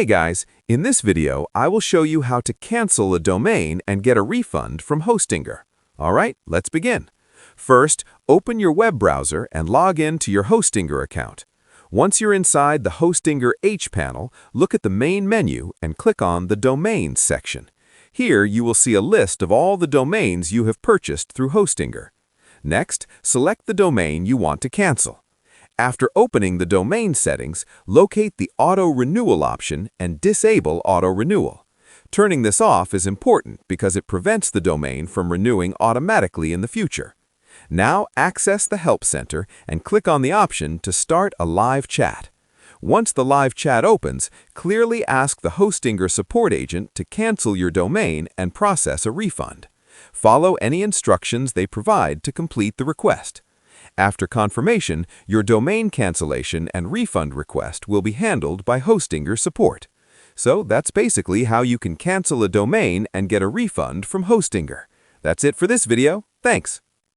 Hey guys, in this video, I will show you how to cancel a domain and get a refund from Hostinger. Alright, let's begin. First, open your web browser and log in to your Hostinger account. Once you're inside the Hostinger H panel, look at the main menu and click on the Domains section. Here you will see a list of all the domains you have purchased through Hostinger. Next, select the domain you want to cancel. After opening the domain settings, locate the Auto Renewal option and disable Auto Renewal. Turning this off is important because it prevents the domain from renewing automatically in the future. Now access the Help Center and click on the option to start a live chat. Once the live chat opens, clearly ask the Hostinger support agent to cancel your domain and process a refund. Follow any instructions they provide to complete the request. After confirmation, your domain cancellation and refund request will be handled by Hostinger support. So that's basically how you can cancel a domain and get a refund from Hostinger. That's it for this video. Thanks.